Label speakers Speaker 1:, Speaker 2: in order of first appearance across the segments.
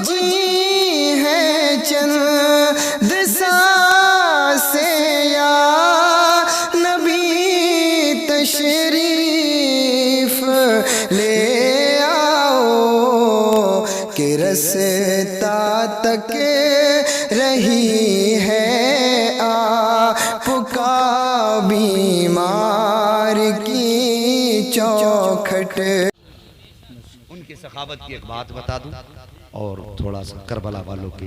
Speaker 1: जी है चंद सांसें या नबी तशरीफ ले आओ कि रस्ता तक रही है आपका बीमार की चौखट।
Speaker 2: उनकी सखावत की एक बात बता दूं और थोड़ा सा करबला वालों के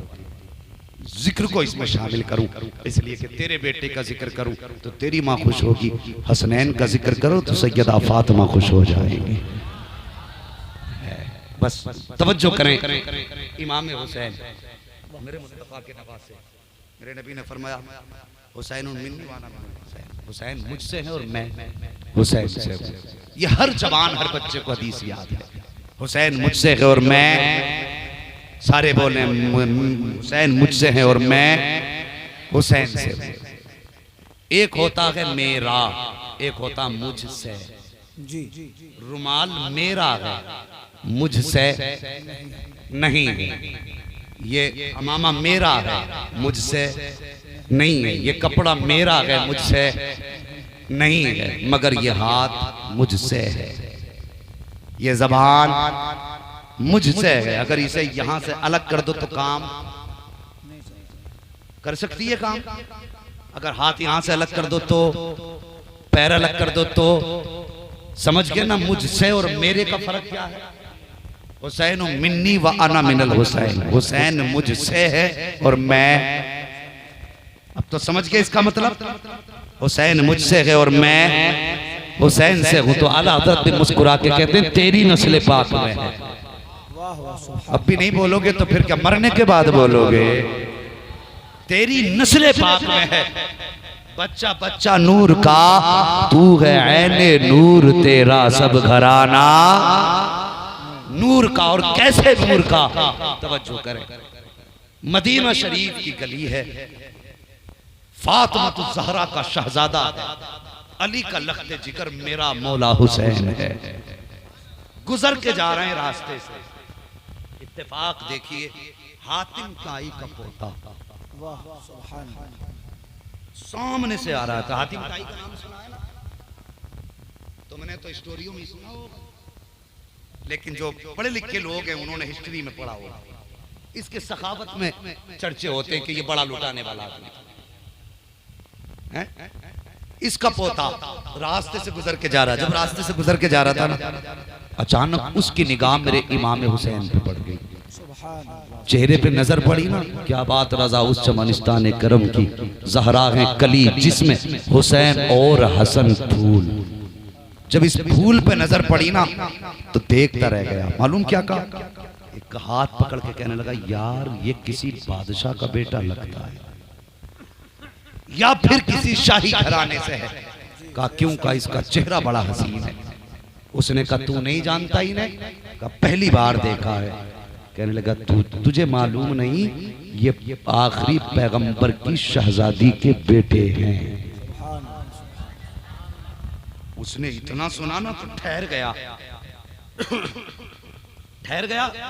Speaker 2: जिक्र को इसमें शामिल करूं, इसलिए कि तेरे बेटे का जिक्र करूं तो तेरी माँ खुश होगी, हसनैन का जिक्र करो तो सैयदा फातिमा खुश हो जाएगी। बस तवज्जो करें। इमाम हुसैन मेरे मुस्तफा के नवासे, मेरे नबी ने फरमाया हुसैन मिन्नी वाना हुसैन, हुसैन मुझसे है और मैं हुसैन से हूं। ये हर जवान हर बच्चे को हदीस याद है, हुसैन मुझसे है और मैं, सारे बोले हुसैन मुझसे है और मैं हुसैन से हूं। एक होता है मेरा, एक होता मुझसे। जी रुमाल मेरा है, मुझसे नहीं है। ये अमामा मेरा है, मुझसे नहीं है। ये कपड़ा मेरा है, मुझसे नहीं है, मगर ये हाथ मुझसे है, ये ज़बान मुझसे है। अगर इसे यहां से अलग कर दो तो काम कर सकती है काम। अगर हाथ यहां से अलग कर दो तो, पैर अलग कर दो तो, समझ गए ना मुझसे और मेरे का फर्क क्या है। हुसैन मिन्नी व अना मिनल हुसैन, हुसैन मुझसे है और मैं, अब तो समझ गए इसका मतलब। हुसैन मुझसे है और मैं हुसैन से हूं। तो आला हज़रत भी मुस्कुरा के कहते हैं तेरी नस्ल पाक में है। अब भी नहीं बोलोगे तो फिर क्या मरने के बाद बोलोगे। तेरी नस्ल पाक में है, बच्चा बच्चा नूर का, तू है ऐने नूर, तेरा सब घराना नूर का। और कैसे नूर का, तवज्जो करें। मदीना शरीफ की गली है, फातिमा ज़हरा का शहजादा है, अली का लख्ते जिगर मेरा मौला हुसैन है। गुजर के जा रहे हैं रास्ते से, इत्तेफाक देखिए हातिम ताई का पोता सामने से आ रहा था। हातिम ताई का नाम सुना है ना, तुमने तो स्टोरियों में सुना होगा, लेकिन जो पढ़े लिखे लोग हैं उन्होंने हिस्ट्री में पढ़ा होगा। इसके सखावत में चर्चे होते हैं कि ये बड़ा लुटाने वाला आदमी है। इसका पोता रास्ते से गुजर के जा रहा, जब रास्ते से गुजर के जा रहा था ना, अचानक उसकी निगाह मेरे इमाम हुसैन पे पड़ गई। चेहरे पे नजर पड़ी ना, क्या बात रजा उस चमनिस्तान करम की, ज़हरा है कली जिसमें हुसैन और हसन फूल। जब इस फूल पे नजर पड़ी ना तो देखता रह गया। मालूम क्या कहा, एक हाथ पकड़ के कहने लगा यार ये किसी बादशाह का बेटा लगता है या फिर किसी शाही घराने से है। कहा क्यों? कहा इसका चेहरा बड़ा हसीन है। उसने कहा तू नहीं जानता ही नहीं? कहा पहली बार देखा है। कहने लगा तुझे मालूम नहीं ये आखिरी पैगंबर की शहजादी के बेटे हैं। उसने इतना सुना ना तो ठहर गया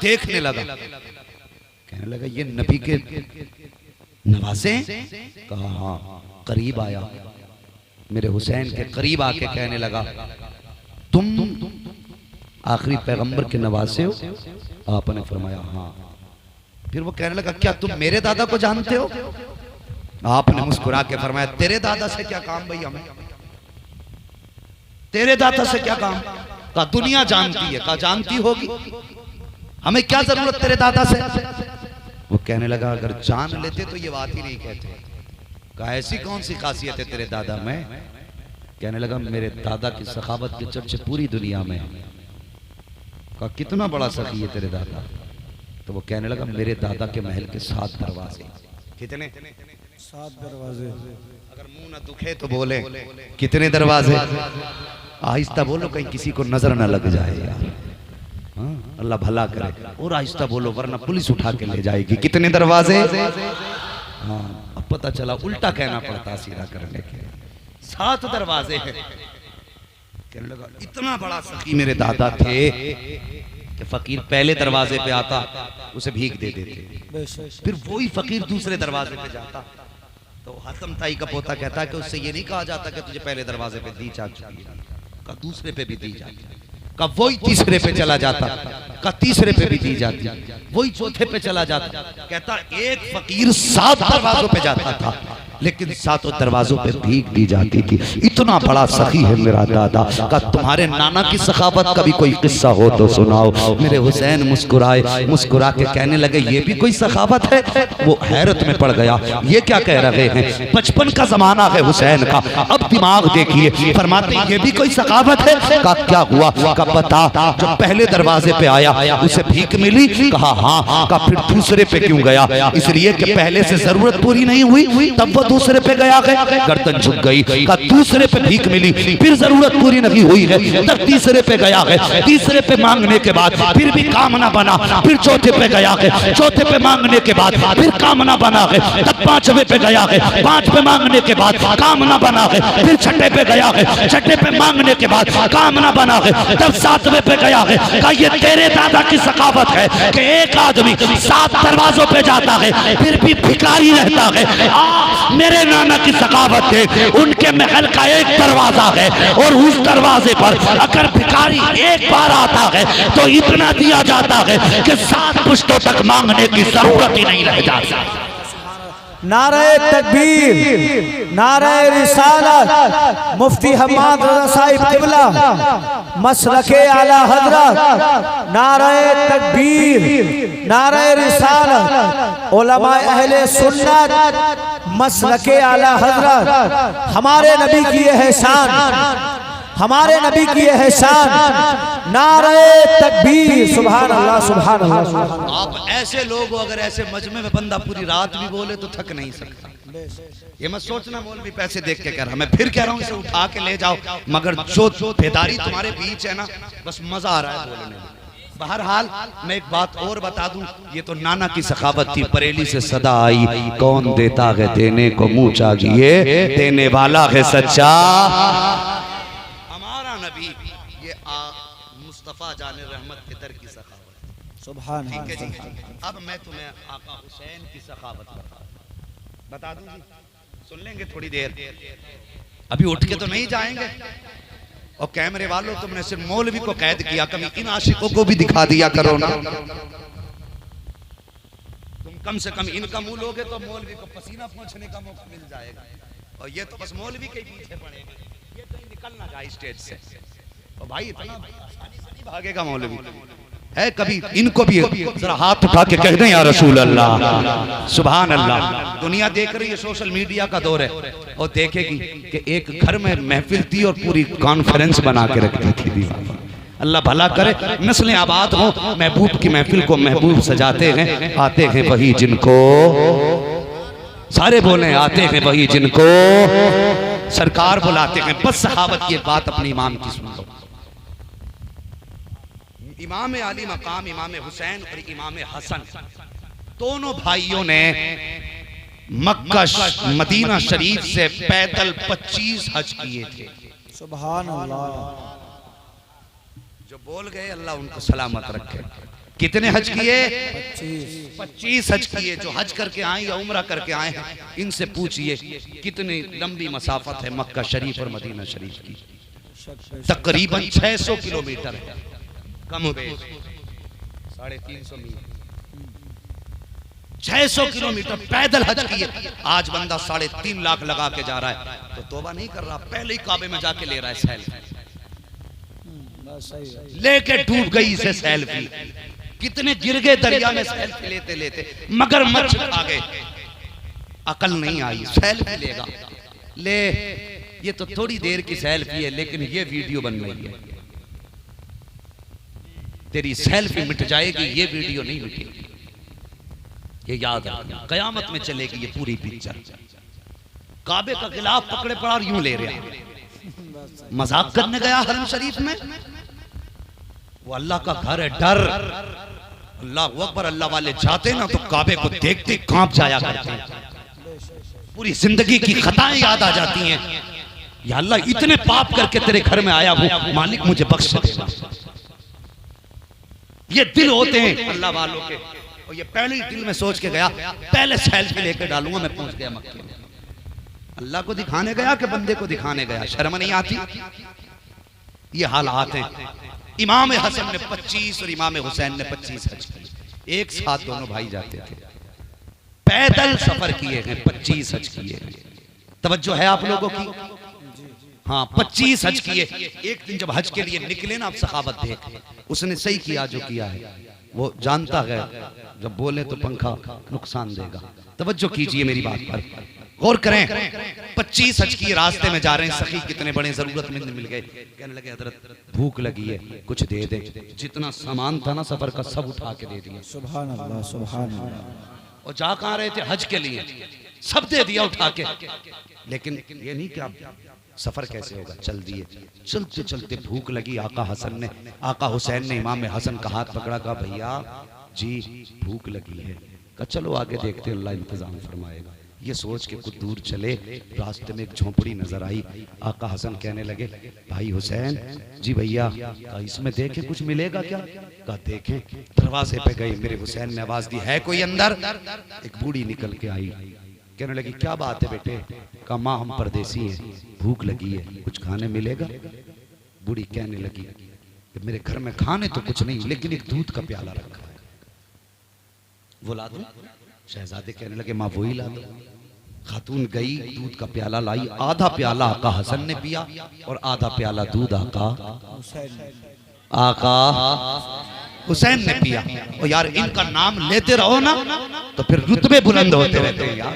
Speaker 2: देखने लगा। कहने लगा ये नबी के नवासे? कहा हाँ। करीब आया, मेरे हुसैन के करीब आके कहने लगा तुम आखिरी पैगंबर के नवासे हो? आपने फरमाया हाँ। फिर वो कहने लगा क्या तुम मेरे दादा को जानते हो? आपने मुस्कुरा के फरमाया तेरे दादा से क्या काम भैया, हमें तेरे दादा से क्या काम? कहा दुनिया जानती है। कहा जानती होगी, हमें क्या जरूरत तेरे दादा से? वो कहने लगा अगर जान लेते तो ये बात ही नहीं कहते। कहा ऐसी कौन सी खासियत है तेरे दादा में? कहने लगा मेरे दादा की सखावत के चर्चे पूरी दुनिया में। कहा कितना बड़ा सखी है तेरे दादा? तो वो कहने लगा मेरे दादा के महल के 7 दरवाजे। कितने?
Speaker 1: 7 दरवाजे।
Speaker 2: अगर मुंह ना दुखे तो बोले कितने दरवाजे? आहिस्ता बोलो कहीं किसी को नजर ना लग जाए यार। हाँ, अल्लाह भला करे। और आहिस्ता बोलो वरना पुलिस उठा के ले जाएगी। कितने दरवाजे? हाँ, अब पता चला उल्टा कहना पड़ता सीधा करने के। 7 दरवाजे हैं। कहने लगा इतना बड़ा सखी मेरे दादा थे कि फकीर पहले दरवाजे पे आता, उसे भीख दे देते, फिर वही फकीर दूसरे दरवाजे पे जाता तो हातम ताई का पोता कहता कि उससे ये नहीं कहा जाता कि तुझे पहले दरवाजे पे दी जा चुकी है, का दूसरे पे भी दी जाती, का वही तीसरे पे चला जाता, का तीसरे पे भी दी जाती, वही चौथे पे चला जाता। कहता एक फकीर 7 दरवाजों पे जाता था, लेकिन 7 दरवाजों पे भीख दी जाती थी। इतना बड़ा सखी है मेरा दादा। का तुम्हारे नाना की सखावत का भी कोई किस्सा हो तो सुनाओ। मेरे हुसैन मुस्कुराए, मुस्कुरा के कहने लगे ये भी कोई सखावत है? वो हैरत में पड़ गया, ये क्या कह रहे हैं? 55 का जमाना है हुसैन का, अब दिमाग देखिए। फरमाते ये भी कोई सखावत है? का क्या हुआ? का पता जो पहले दरवाजे पे आया उसे भीख मिली? कहा हाँ। का फिर दूसरे पे क्यों गया? इसलिए कि पहले से जरूरत पूरी नहीं हुई, तब वो दूसरे पे गया, गर्दन झुक गई। का दूसरे पे भीख मिली, फिर जरूरत पूरी नहीं हुई है, तब तीसरे पे गया है। तीसरे पे मांगने के बाद फिर भी काम ना बना, फिर चौथे पे गया है। चौथे पे मांगने के बाद फिर काम ना बना है, तब 5वें पे गया है। 5 पे मांगने के बाद काम ना बना है, फिर 6ठे पे गया है। 6ठे पे मांगने के बाद काम ना बना है, तब 7वें पे गया है। का ये तेरे दादा की सखावत है कि एक आदमी 7 दरवाजों पे जाता है, फिर भी भिखारी रहता है। मेरे नाना की सखावत है, उनके महल का एक दरवाजा है और उस दरवाजे पर अगर भिखारी एक बार आता है तो इतना दिया जाता है कि 7 पुश्तों तक मांगने की जरूरत ही नहीं रह जाती।
Speaker 3: नारे तकबीर, नारे रिसालत, मुफ्ती हम्माद रज़ा साहिब क़िबला, मसलके आला हज़रत। नारे तकबीर, नारे रिसालत, उलमाए अहले सुन्नत, मसलके आला हज़रत। हमारे नबी की ये है शान, हमारे नबी की ये है शान। नारे तकबीर, सुभान अल्लाह, सुभान अल्लाह।
Speaker 2: आप ऐसे लोग हो, अगर ऐसे मजमे में बंदा पूरी रात भी बोले तो थक नहीं सकता। ये मत सोचना मौलवी पैसे देख के कह रहा, मैं फिर कह रहा हूँ इसे उठा के ले जाओ, मगर जो बेदारी तुम्हारे बीच है ना, बस मजा आ रहा है बोलने में। बहरहाल मैं एक बात और बता दूं, ये तो नाना की सखावत थी। बरेली से सदा आई, कौन देता है देने को मुंह चाहिए, देने वाला है सच्चा हमारा नबी। ये मुस्तफा जाने रहमत के दर की सखावत।
Speaker 3: सुभान
Speaker 2: ठीक है जी। अब मैं तुम्हें आका हुसैन की सखावत बता दूं जी, सुन लेंगे थोड़ी देर, अभी उठ के तो नहीं जाएंगे। और कैमरे वालों, तुमने सिर्फ मौलवी को कैद किया, कभी इन आशिकों को भी दिखा दिया करो ना। तुम कम से कम इनका मुंह लोगे तो मौलवी को पसीना पहुंचने का मौका मिल जाएगा। और ये तो बस मौलवी के पीछे पड़ेगा, ये कहीं निकल ना जाए स्टेज से। तो भाई इतना आसानी से नहीं भागेगा मौलवी है। कभी इनको भी जरा हाथ उठा के कह दें या रसूल अल्लाह, सुभान अल्लाह। दुनिया देख रही है, सोशल मीडिया का दौर है, और देखेगी कि एक घर में महफिल थी और पूरी कॉन्फ्रेंस बना के रखती थी। अल्लाह भला करे, नस्लें आबाद हो। महबूब की महफिल को महबूब सजाते हैं, आते हैं वही जिनको, सारे बोले आते हैं वही जिनको सरकार बुलाते हैं। बस सहाबत की एक बात अपने इमाम की सुन लो। इमाम आली मकाम इमाम हुसैन और इमाम हसन दोनों भाइयों ने मक्का मदीना शरीफ से पैदल 25 हज किए थे।
Speaker 3: सुभान अल्लाह।
Speaker 2: जो बोल गए अल्लाह उनको सलामत रखे। कितने हज किए? 25 हज किए। जो हज करके आए या उम्रा करके आए हैं, इनसे पूछिए कितनी लंबी मसाफत है मक्का शरीफ और मदीना शरीफ की। तकरीबन 600 किलोमीटर है, कम 350 मील। 600 किलोमीटर पैदल हज किए। आज बंदा 3.5 लाख लगा के जा रहा है तो तौबा नहीं कर रहा, पहले ही काबे में जाके ले रहा है सेल्फी। लेके डूब गई इसे सेल्फी। कितने गिर गए दरिया में सेल्फी लेते लेते, मगर मच्छ खा गए। अकल नहीं आई, सेल्फी लेगा ले। ये तो थोड़ी देर की सेल्फी है, लेकिन ये वीडियो बन रही है। तेरी सेल्फी मिट जाएगी, ये वीडियो नहीं मिटेगी। ये याद रखना, कयामत में चलेगी ये पूरी पिक्चर। काबे का गिलाफ पकड़े पड़ा और यूं ले रहा। मजाक करने गया हरम शरीफ में, वो अल्लाह का घर है। डर, अल्लाह अकबर। अल्लाह वाले जाते ना तो काबे को देखते कांप जाया करते हैं। पूरी जिंदगी की खताएं याद आ जाती हैं। या अल्लाह इतने पाप करके तेरे घर में आया हूं, मालिक मुझे बख्श देना। ये दिल होते हैं अल्लाह वालों के। और ये पहले ही दिल में सोच के गया, पहले सेल्फी लेकर डालूंगा, मैं पहुंच गया मक्के में। अल्लाह को दिखाने गया कि बंदे को दिखाने गया? शर्म नहीं आती? ये हालात हैं। इमाम हसन ने 25 और इमाम हुसैन ने 25 हज किए। एक साथ दोनों भाई जाते थे, पैदल सफर किए हैं, 25 हज किए हैं। तवज्जो है आप लोगों की? हाँ, 25 हज किए। एक दिन जब हज के लिए निकले ना, आप सखावत देख, उसने सही किया जो किया है। वो जानता है जब बोले तो पंखा नुकसान देगा। तवज्जो कीजिए मेरी बात पर, गौर करें। 25 हज किए, रास्ते में जा रहे हैं, सखी कितने बड़े जरूरतमंद मिल गए। कहने लगे हजरत भूख लगी है, कुछ दे दे। जितना सामान था ना सफर का सब उठा के दे दिया।
Speaker 3: सुभान अल्लाह, सुभान अल्लाह।
Speaker 2: और जा कहाँ रहे थे? हज के लिए। सब दे दिया उठा के। लेकिन ये नहीं कि आप सफर कैसे होगा, चल दिए। चलते चलते भूख लगी। आका हुसैन ने इमाम हसन का हाथ पकड़ा, कहा भैया जी भूख लगी है। कहा चलो आगे देखते हैं, अल्लाह इंतजाम फरमाएगा। ये सोच के कुछ दूर चले, रास्ते में एक झोंपड़ी नजर आई। आका हसन कहने लगे भाई हुसैन जी भैया, इसमें देखें कुछ मिलेगा क्या? कहा देखें। दरवाजे पे गए, मेरे हुसैन ने आवाज दी, है कोई अंदर? एक बूढ़ी निकल के आई, कहने लगी क्या बात है बेटे? कहा माँ हम परदेसी हैं, भूख लगी है, कुछ खाने मिलेगा? बूढ़ी कहने लगी कि मेरे घर में खाने तो कुछ नहीं, लेकिन एक दूध का प्याला रखा है, वो ला दूं? शहजादे कहने लगे माँ वही ला दो। खातून गई, दूध का प्याला लाई। आधा प्याला आका हसन ने पिया और आधा प्याला दूध आका हुसैन ने पिया। और यार इनका नाम लेते रहो ना तो फिर रुतबे बुलंद होते रहते हैं यार।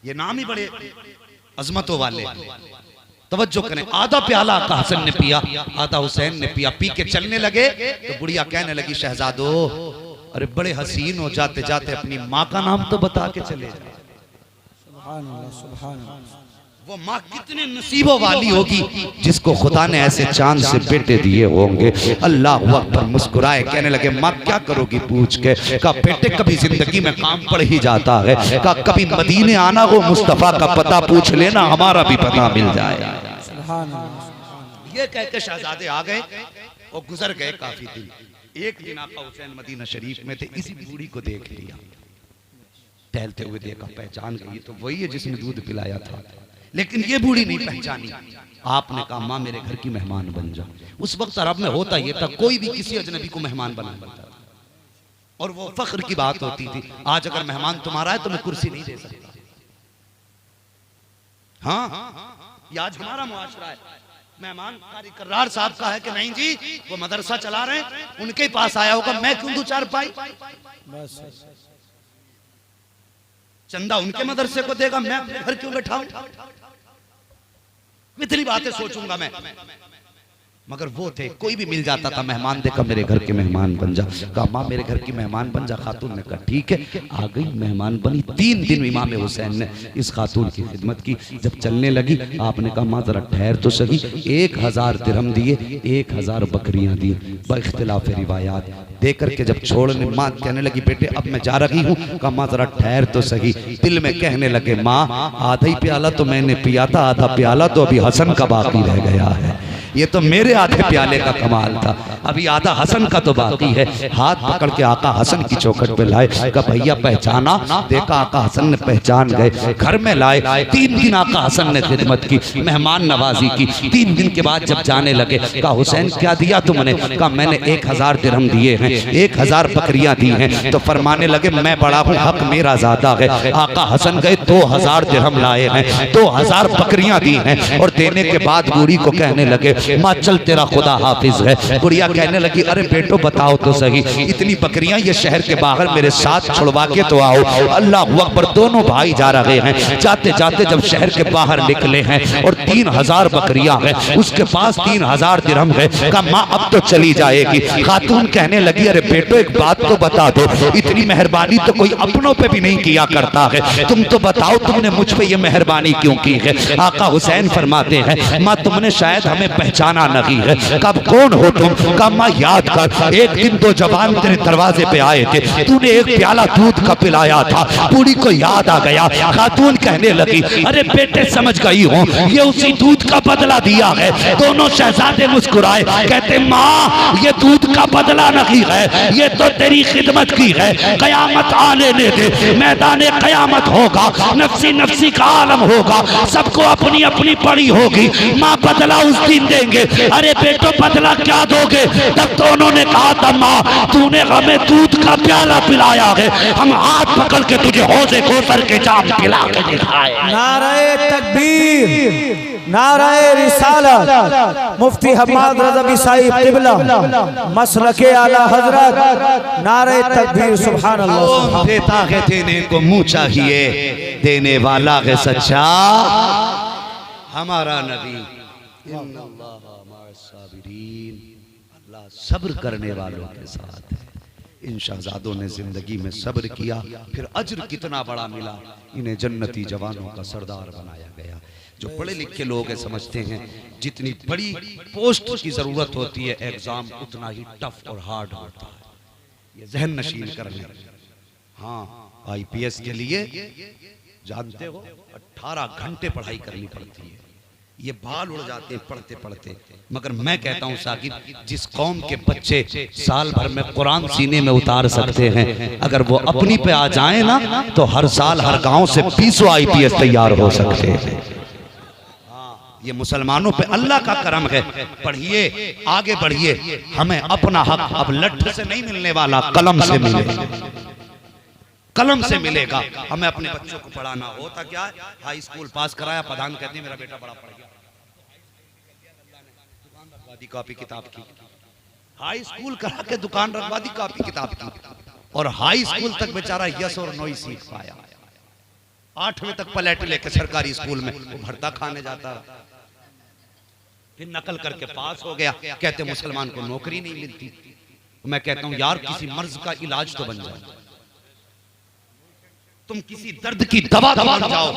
Speaker 2: ये नाम ही बड़े अजमतों वाले। तवज्जो करें, आधा प्याला आका हसन ने पिया, आधा हुसैन ने पिया। पी के चलने लगे तो बुढ़िया कहने लगी शहजादो अरे बड़े हसीन हो, जाते जाते अपनी माँ का नाम तो बता के चले जाए।
Speaker 3: सुभान अल्लाह, सुभान अल्लाह।
Speaker 2: वो माँ कितने नसीबों वाली होगी जिसको खुदा ने ऐसे चांद से बेटे दिए होंगे। अल्लाह अकबर। मुस्कुराए, कहने लगे माँ क्या करोगी पूछ के? कहा बेटे कभी जिंदगी में काम पड़ ही जाता है। कहा कभी मदीने आना हो, मुस्तफा का पता पूछ लेना, हमारा भी पता मिल जाए।
Speaker 3: सुभान अल्लाह।
Speaker 2: ये कह के शहजादे आ गए और गुजर गए काफी दिन। एक दिन आका हुसैन मदीना शरीफ में थे, इसी बूढ़ी को देख लिया, टहलते हुए देखा, पहचान गई तो वही है जिसने दूध पिलाया था। लेकिन ये बूढ़ी नहीं पहचानी। आपने कहा माँ मेरे घर की मेहमान बन जा। उस वक्त अरब में होता ये था, कोई भी किसी अजनबी को मेहमान बनाता था और वो फख्र की बात होती थी। आज अगर मेहमान तुम्हारा है तो मैं कुर्सी नहीं दे सकता। हाँ, ये आज हमारा मुआशरा है। मेहमान कारी कर्रार साहब का है कि नहीं जी, वो मदरसा चला रहे हैं, उनके पास आया होगा, मैं क्यों दो चार पाई?
Speaker 3: बस
Speaker 2: चंदा उनके मदरसे को देगा, मैं अपने घर क्यों बैठाऊं? इतनी बातें सोचूंगा मैं। मगर वो थे, कोई भी मिल जाता था मेहमान देखा मेरे घर के मेहमान बन जा। कहा माँ मेरे घर की मेहमान बन जा। खातून ने कहा ठीक है। आ गई, मेहमान बनी। 3 दिन इमाम हुसैन ने इस खातून की खिदमत की। जब चलने लगी आपने कहा माँ जरा ठहर तो सही। 1000 दिरहम दिए, 1000 बकरियां दी, बख्तिलाफ रिवायात। दे करके जब छोड़ने, माँ कहने लगी बेटे अब मैं जा रही हूँ। कहा माँ जरा ठहर तो सही। दिल में कहने लगे माँ आधा ही प्याला तो मैंने पिया था, आधा प्याला तो अभी हसन का बाकी रह गया है। ये तो मेरे आधे प्याले का कमाल था, अभी आधा हसन का तो बाकी है। हाथ पकड़ के आका हसन की चौखट पे लाए। कहा भैया पहचाना? देखा आका हसन ने पहचान गए। घर में लाए। 3 दिन आका हसन ने खिदमत की, मेहमान नवाजी की। 3 दिन के बाद जब जाने लगे, कहा हुसैन क्या दिया तुमने? कहा मैंने 1000 दिरहम दिए हैं, 1000 बकरियां दी हैं। तो फरमाने लगे मैं बड़ा हूँ, हक मेरा ज्यादा है। आका हसन गए 2000 दिरहम लाए हैं, 2000 बकरियां दी हैं। और देने के बाद बूढ़ी को कहने लगे माँ चल तेरा खुदा हाफिज है। गुड़िया कहने लगी अरे बेटो बताओ तो सही, इतनी बकरियां ये शहर के बाहर मेरे साथ छुड़वा के तो आओ। अल्लाह अकबर। दोनों भाई जा रहे हैं। जाते जाते जब शहर के बाहर निकले हैं और 3000 बकरियां हैं, उसके पास 3000 दिरहम है। कहा माँ अब तो चली जाएगी। खातून कहने लगी अरे बेटो एक बात तो बता दो, इतनी मेहरबानी तो कोई अपनों पे भी नहीं किया करता है, तुम तो बताओ तुमने मुझ पे ये मेहरबानी क्यों की है? आका हुसैन फरमाते हैं माँ तुमने शायद हमें पहचाना नहीं है। कब कौन हो तुम? कब मैं याद कर, एक दिन दो जवान तेरे दरवाजे पे आए थे, तूने एक प्याला दूध का पिलाया था, बूढ़ी को याद आ गया। खातून कहने लगी, अरे बेटे समझ गई हूँ, ये उसी दूध का बदला दिया है। दोनों शहजादे मुस्कुराए, कहते माँ ये दूध का बदला नहीं है, ये तो तेरी खिदमत की है। कयामत आने दे, मैदान कयामत होगा, नफसी नफसी का आलम होगा, सबको अपनी अपनी पड़ी होगी। माँ बदला उस दिन देंगे। अरे बेटो बदला क्या दोगे? तब तो उन्होंने कहा था माँ तूने हमें दूध का प्याला पिलाया है, हम हाथ पकड़ के तुझे हौजे कोसर के जाम पिला के दिखाए।
Speaker 3: नारे तकबीर, नारे रिसालत, मुफ्ती हम्माद रज़वी साहिब क़िबला, मसलके आला हजरत, नारे तकबीर, सुभान अल्लाह।
Speaker 2: देता है देने को मुँह चाहिए, देने वाला है सच्चा हमारा नबी। अल्लाह सब्र करने वालों के साथ है। इन शहजादों ने जिंदगी में सब्र किया, फिर अज्र कितना बड़ा मिला। इन्हें जन्नती जवानों का सरदार बनाया गया। जो पढ़े लिखे लोग समझते हैं जितनी बड़ी पोस्ट की जरूरत होती है एग्जाम उतना ही टफ और हार्ड होता है। ये जहन नशीन कर लें। हाँ, आईपीएस के लिए जानते हो 18 घंटे पढ़ाई करनी पड़ती है। ये बाल उड़ जाते हैं पढ़ते पढ़ते। मगर मैं कहता हूँ साकिब, जिस कौम के बच्चे साल भर में कुरान सीने में उतार सकते हैं, अगर वो अपनी पे आ जाए ना तो हर साल हर गांव से 20 आईपीएस तैयार हो सकते हैं। ये मुसलमानों पे अल्लाह का करम है। पढ़िए, आगे बढ़िए। हमें अपना हक अब लठ से नहीं मिलने वाला, कलम से मिलेगा। कलम से मिलेगा। हमें अपने बच्चों को पढ़ाना होता क्या है, हाई स्कूल पास कराया, प्रधान कहते हैं मेरा बेटा बड़ा पढ़ गया, दुकान रखवा दी कॉपी किताब की। हाई स्कूल करा के दुकान रखवा दी कॉपी किताब की, और हाई स्कूल तक बेचारा यस और नो ही सीख पाया। 8वीं तक पलट लेके सरकारी स्कूल में वो भरता खाने जाता, फिर नकल करके पास हो गया। कहते मुसलमान को नौकरी नहीं मिलती। मैं कहता हूं यार किसी मर्ज का इलाज तो बन जाए, तुम किसी दर्द की दवा बन जाओ।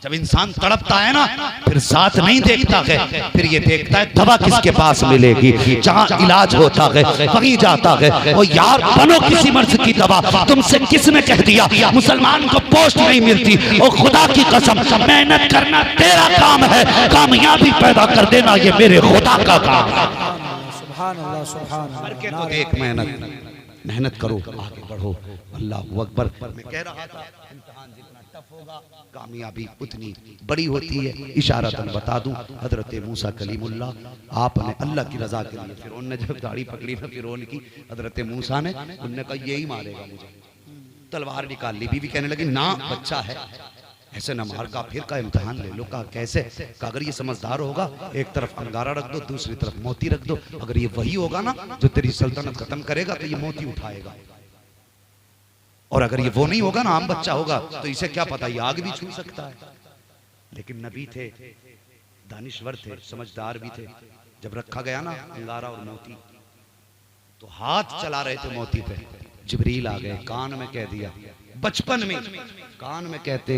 Speaker 2: जब इंसान तड़पता है ना फिर साथ नहीं देखता है, फिर ये देखता है दवा किसके पास मिलेगी। जहां इलाज होता है वहीं जाता है। और यार बनो किसी मर्ज की दवा। तुमसे किसने कह दिया मुसलमान को पोस्ट नहीं मिलती? और खुदा की कसम मेहनत करना तेरा काम है, कामयाबी पैदा कर देना ये मेरे खुदा का काम है।
Speaker 3: सुभान अल्लाह, सुभान अल्लाह।
Speaker 2: करके तो देख, मेहनत करो, आगे बढ़ो। अल्लाह अकबर। मैं कह रहा था इम्तिहान जितना टफ होगा कामयाबी उतनी बड़ी होती है। इशारतन बता दूं, हजरत मूसा कलीमुल्लाह आपने अल्लाह की रजा के लिए, फिरौन ने जब गाड़ी पकड़ी ना फिरौन की, हजरत मूसा ने उनने कहा यही मारेगा मुझे, तलवार निकाल ली। बीवी कहने लगी ना बच्चा है, ऐसे न मार का, फिर का इम्तिहान ले लो। कहा कैसे? कहा अगर ये समझदार होगा एक तरफ अंगारा रख दो, दूसरी तरफ मोती रख दो। अगर ये वही होगा ना जो तेरी सल्तनत खत्म करेगा तो ये मोती उठाएगा, और अगर ये वो नहीं होगा ना आम बच्चा होगा तो इसे क्या पता ये आग भी छू सकता है। लेकिन नबी थे, दानिश्वर थे, समझदार भी थे। जब रखा गया ना अंगारा और मोती तो हाथ चला रहे थे मोती पे, जिब्रील आ गए, कान में कह दिया, बचपन में कान में कहते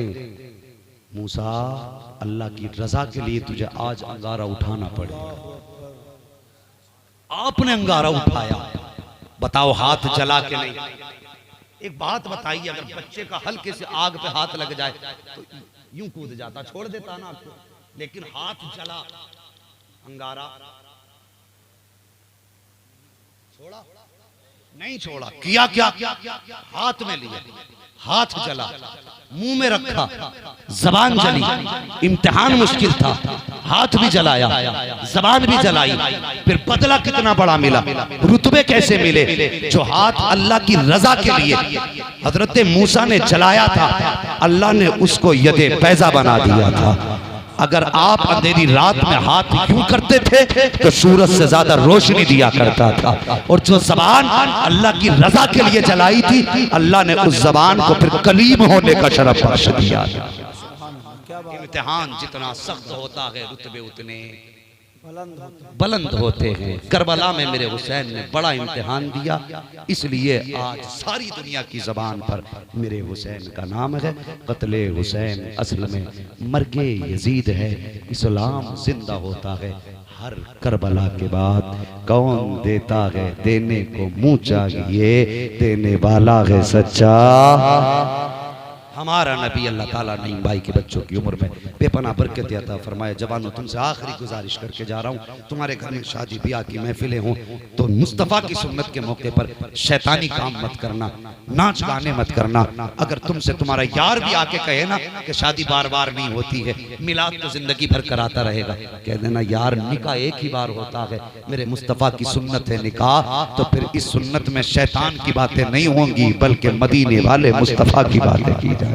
Speaker 2: मूसा अल्लाह की रजा के लिए तुझे आज अंगारा उठाना पड़ेगा। आपने अंगारा उठाया। बताओ हाथ जला के नहीं। एक बात बताइए, अगर बच्चे का हल्के से आग पे हाथ लग जाए तो यूं कूद जाता, छोड़ देता ना आपको, लेकिन हाथ जला, अंगारा छोड़ा नहीं, छोड़ा। किया क्या? हाथ में लिया, हाथ जला, मुंह में रखा, जबान जली। इम्तिहान मुश्किल था, हाथ भी जलाया, जबान भी जलाई। फिर बदला कितना बड़ा मिला, रुतबे कैसे मिले। जो हाथ अल्लाह की रजा के लिए हजरत मूसा ने जलाया था, अल्लाह ने उसको यदे पैजा बना दिया था। अगर आप अंधेरी रात में हाथ यूं करते थे तो सूरज से ज्यादा रोशनी दिया करता था। और जो जबान अल्लाह की रजा के लिए जलाई थी, अल्लाह ने उस जबान को फिर कलीम होने का शरफ बख्श दिया। इम्तिहान जितना सख्त होता है रुतबे उतने बुलंद होते हैं। करबला में मेरे हुसैन ने बड़ा इम्तिहान दिया, इसलिए आज सारी दुनिया की जबान पर मेरे हुसैन का नाम है। कत्ले हुसैन असल में मर्गे यजीद है, इस्लाम जिंदा होता है हर करबला के बाद कौन देता है देने को मुंह चाहिए, देने वाला है सच्चा। हमारा नबी अल्लाह ताला नईम भाई के बच्चों की उम्र में बेपनाह बरकत अता फरमाए। जवानों, तुमसे आखिरी गुजारिश करके जा रहा हूँ, तुम्हारे घर में शादी ब्याह की महफिलें हों तो मुस्तफ़ा की सुन्नत के मौके पर शैतानी काम मत करना, नाच गाने मत करना। अगर तुमसे तुम्हारा यार भी आके कहे ना कि शादी बार बार नहीं होती है, मिलाद तो जिंदगी भर कराता रहेगा, कह देना यार निकाह एक ही बार होता है, मेरे मुस्तफ़ा की सुन्नत है निकाह। तो फिर इस सुन्नत में शैतान की बातें नहीं होंगी, बल्कि मदीने वाले मुस्तफ़ा की बातें की जाएंगी।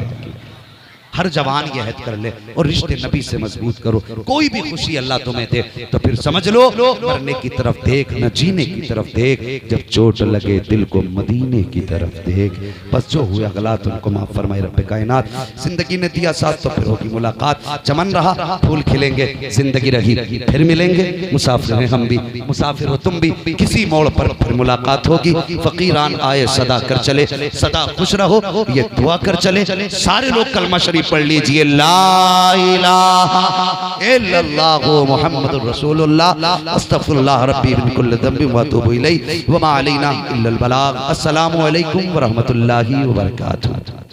Speaker 2: हर जवान ये हद कर ले और रिश्ते नबी से मजबूत करो। कोई भी खुशी अल्लाह तुम्हें दे तो फिर समझ लो मरने की तरफ देख, न जीने की तरफ देख। जब चोट लगे दिल को मदीने की तरफ देख। बस जो हुआ गलत उनको माफ फरमाए रब्बे कायनात। जिंदगी ने दिया साथ तो फिर होगी मुलाकात। चमन रहा फूल खिलेंगे, जिंदगी रही फिर मिलेंगे। मुसाफिर हैं हम भी, मुसाफिर हो तुम भी, किसी मोड़ पर फिर मुलाकात होगी। फकीरान आए सदा कर चले, सदा खुश रहो ये दुआ कर चले। सारे लोग कलमा शरीफ पढ़ लीजिए, ला इलाहा इल्लल्लाहु मुहम्मदुर रसूलुल्लाह अस्तगफिरुल्लाह रब्बी मिन कुल्लि ज़ंबिन व अतूबु इलैहि व मा अलैना इल्लल बलाग। अस्सलामु अलैकुम व रहमतुल्लाहि व बरकातुहू।